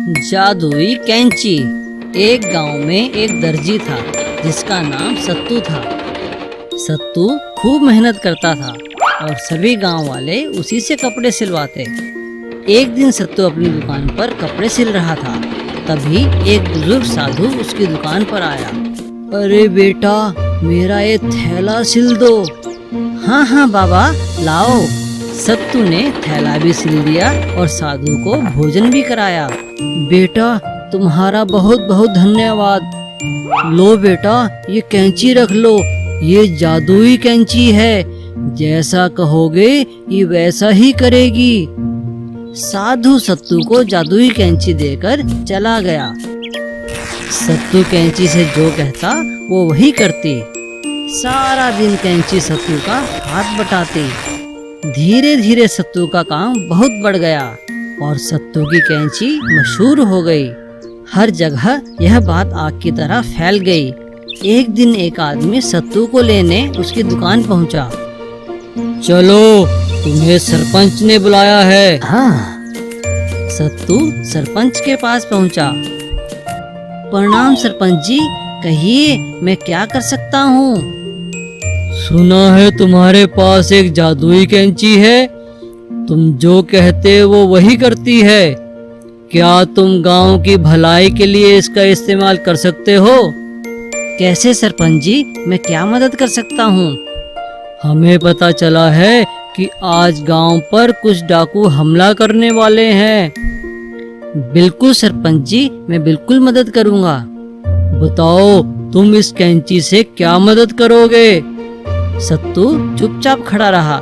जादुई कैंची। एक गांव में एक दर्जी था जिसका नाम सत्तू था। सत्तू खूब मेहनत करता था और सभी गांव वाले उसी से कपड़े सिलवाते। एक दिन सत्तू अपनी दुकान पर कपड़े सिल रहा था। तभी एक बुजुर्ग साधु उसकी दुकान पर आया। अरे बेटा, मेरा ये थैला सिल दो। हाँ हाँ बाबा, लाओ। सत्तू ने थैला भी सिल दिया और साधु को भोजन भी कराया। बेटा, तुम्हारा बहुत बहुत धन्यवाद। लो बेटा, ये कैंची रख लो। ये जादुई कैंची है, जैसा कहोगे ये वैसा ही करेगी। साधु सत्तू को जादुई कैंची देकर चला गया। सत्तू कैंची से जो कहता वो वही करती। सारा दिन कैंची सत्तू का हाथ बटाती। धीरे धीरे सत्तू का काम बहुत बढ़ गया और सत्तू की कैंची मशहूर हो गई। हर जगह यह बात आग की तरह फैल गई। एक दिन एक आदमी सत्तू को लेने उसकी दुकान पहुंचा। चलो, तुम्हें सरपंच ने बुलाया है। हाँ। सत्तू सरपंच के पास पहुंचा। प्रणाम सरपंच जी, कहिए मैं क्या कर सकता हूँ? सुना है तुम्हारे पास एक जादुई कैंची है। तुम जो कहते वो वही करती है। क्या तुम गांव की भलाई के लिए इसका इस्तेमाल कर सकते हो? कैसे सरपंच जी, मैं क्या मदद कर सकता हूँ? हमें पता चला है कि आज गांव पर कुछ डाकू हमला करने वाले हैं। बिल्कुल सरपंच जी, मैं बिल्कुल मदद करूँगा। बताओ, तुम इस कैंची से क्या मदद करोगे? सत्तू चुपचाप खड़ा रहा।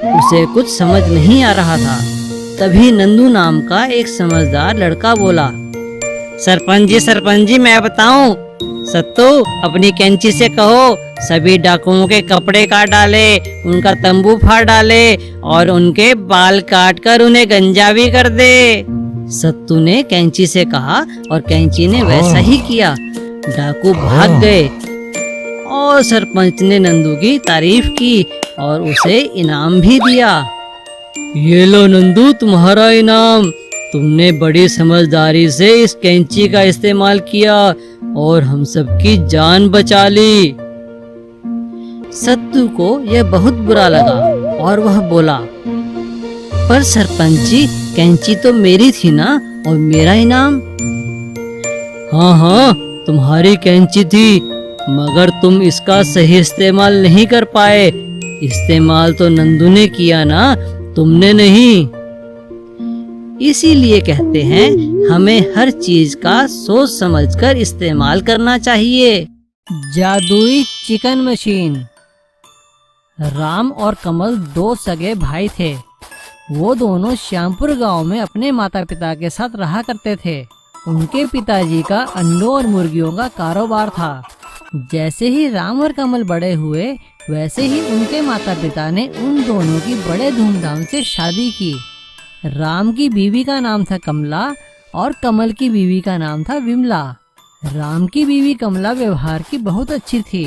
उसे कुछ समझ नहीं आ रहा था। तभी नंदू नाम का एक समझदार लड़का बोला। सरपंच जी, मैं बताऊं। सत्तू, अपनी कैंची से कहो सभी डाकुओं के कपड़े काट डाले, उनका तंबू फाड़ डाले और उनके बाल काट कर उन्हें गंजा भी कर दे। सत्तू ने कैंची से कहा और कैंची ने वैसा ही किया। डाकू भाग गए और सरपंच ने नंदू की तारीफ की और उसे इनाम भी दिया। ये लो नंदू, तुम्हारा इनाम। तुमने बड़ी समझदारी से इस कैंची का इस्तेमाल किया और हम सबकी जान बचा ली। सत्तू को यह बहुत बुरा लगा और वह बोला, पर सरपंच जी, कैंची तो मेरी थी ना, और मेरा इनाम? हाँ हाँ, तुम्हारी कैंची थी, मगर तुम इसका सही इस्तेमाल नहीं कर पाए। इस्तेमाल तो नंदू ने किया ना, तुमने नहीं। इसीलिए कहते हैं हमें हर चीज का सोच समझकर इस्तेमाल करना चाहिए। जादुई चिकन मशीन। राम और कमल दो सगे भाई थे। वो दोनों श्यामपुर गांव में अपने माता पिता के साथ रहा करते थे। उनके पिताजी का अंडों और मुर्गियों का कारोबार था। जैसे ही राम और कमल बड़े हुए, वैसे ही उनके माता पिता ने उन दोनों की बड़े धूमधाम से शादी की। राम की बीवी का नाम था कमला और कमल की बीवी का नाम था विमला। राम की बीवी कमला व्यवहार की बहुत अच्छी थी।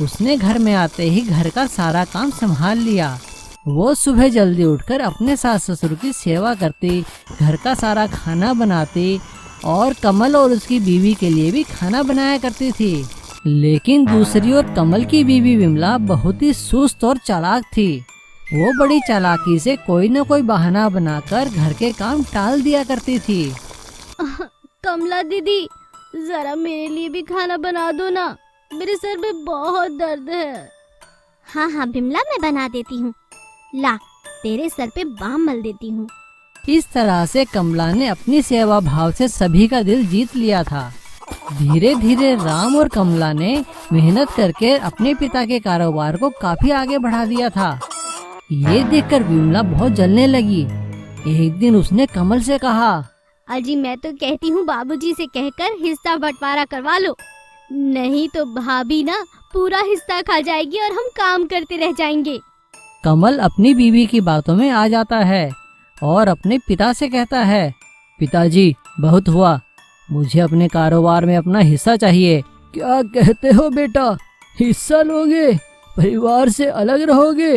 उसने घर में आते ही घर का सारा काम संभाल लिया। वो सुबह जल्दी उठकर अपने सास ससुर की सेवा करती, घर का सारा खाना बनाती और कमल और उसकी बीवी के लिए भी खाना बनाया करती थी। लेकिन दूसरी ओर कमल की बीवी विमला बहुत ही सुस्त और चालाक थी। वो बड़ी चालाकी से कोई न कोई बहाना बनाकर घर के काम टाल दिया करती थी। कमला दीदी, जरा मेरे लिए भी खाना बना दो ना, मेरे सर में बहुत दर्द है। हाँ हाँ बिमला, मैं बना देती हूँ। ला, तेरे सर पे बाम मल देती हूँ। इस तरह से कमला ने अपनी सेवा भाव से सभी का दिल जीत लिया था। धीरे धीरे राम और कमला ने मेहनत करके अपने पिता के कारोबार को काफी आगे बढ़ा दिया था। ये देखकर विमला बहुत जलने लगी। एक दिन उसने कमल से कहा, अजी, मैं तो कहती हूँ बाबूजी से कहकर हिस्सा बंटवारा करवा लो, नहीं तो भाभी ना पूरा हिस्सा खा जाएगी और हम काम करते रह जाएंगे। कमल अपनी बीवी की बातों में आ जाता है और अपने पिता से कहता है, पिताजी, बहुत हुआ, मुझे अपने कारोबार में अपना हिस्सा चाहिए। क्या कहते हो बेटा, हिस्सा लोगे? परिवार से अलग रहोगे?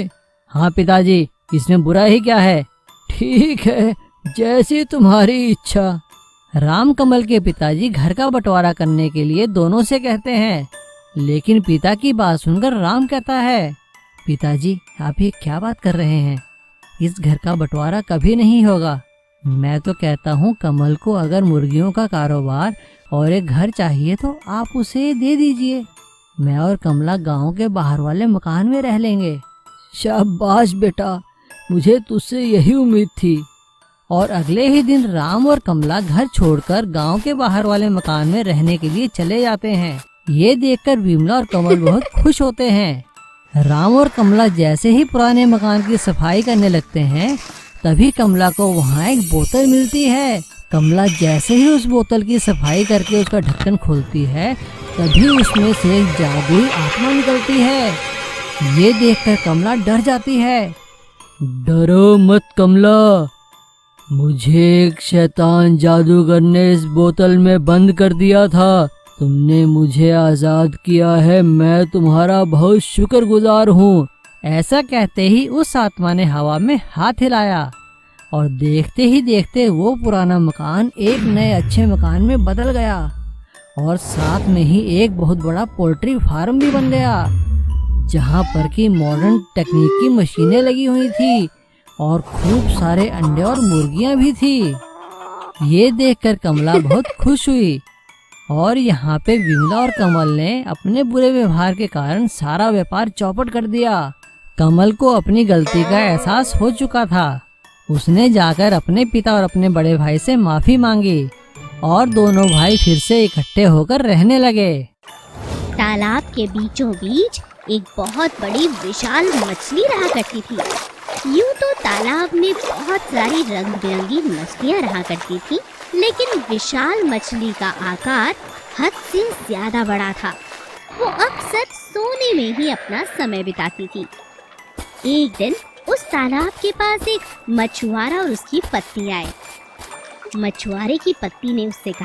हाँ पिताजी, इसमें बुरा ही क्या है? ठीक है, जैसी तुम्हारी इच्छा। राम कमल के पिताजी घर का बंटवारा करने के लिए दोनों से कहते हैं, लेकिन पिता की बात सुनकर राम कहता है, पिताजी आप ये क्या बात कर रहे हैं, इस घर का बंटवारा कभी नहीं होगा। मैं तो कहता हूँ कमल को अगर मुर्गियों का कारोबार और एक घर चाहिए तो आप उसे दे दीजिए, मैं और कमला गांव के बाहर वाले मकान में रह लेंगे। शाबाश बेटा, मुझे तुझसे यही उम्मीद थी। और अगले ही दिन राम और कमला घर छोड़कर गांव के बाहर वाले मकान में रहने के लिए चले जाते हैं। ये देखकर विमला और कमल बहुत खुश होते हैं। राम और कमला जैसे ही पुराने मकान की सफाई करने लगते हैं, तभी कमला को वहाँ एक बोतल मिलती है। कमला जैसे ही उस बोतल की सफाई करके उसका ढक्कन खोलती है, तभी उसमें से एक जादुई आत्मा निकलती है। ये देखकर कमला डर जाती है। डरो मत कमला, मुझे एक शैतान जादूगर ने इस बोतल में बंद कर दिया था। तुमने मुझे आजाद किया है, मैं तुम्हारा बहुत शुक्रगुजार हूँ। ऐसा कहते ही उस आत्मा ने हवा में हाथ हिलाया और देखते ही देखते वो पुराना मकान एक नए अच्छे मकान में बदल गया और साथ में ही एक बहुत बड़ा पोल्ट्री फार्म भी बन गया, जहाँ पर की मॉडर्न टेक्निक की मशीनें लगी हुई थी और खूब सारे अंडे और मुर्गियाँ भी थी। ये देखकर कमला बहुत खुश हुई और यहाँ पे विमला और कमल ने अपने बुरे व्यवहार के कारण सारा व्यापार चौपट कर दिया। कमल को अपनी गलती का एहसास हो चुका था। उसने जाकर अपने पिता और अपने बड़े भाई से माफी मांगी और दोनों भाई फिर से इकट्ठे होकर रहने लगे। तालाब के बीचों बीच एक बहुत बड़ी विशाल मछली रहा करती थी। यूं तो तालाब में बहुत सारी रंग बिरंगी मछलियाँ रहा करती थी, लेकिन विशाल मछली का आकार हद से ज्यादा बड़ा था। वो अक्सर सोने में ही अपना समय बिताती थी। एक दिन उस तालाब के पास एक मछुआरा और उसकी पत्नी आए। मछुआरे की पत्नी ने उससे कहा,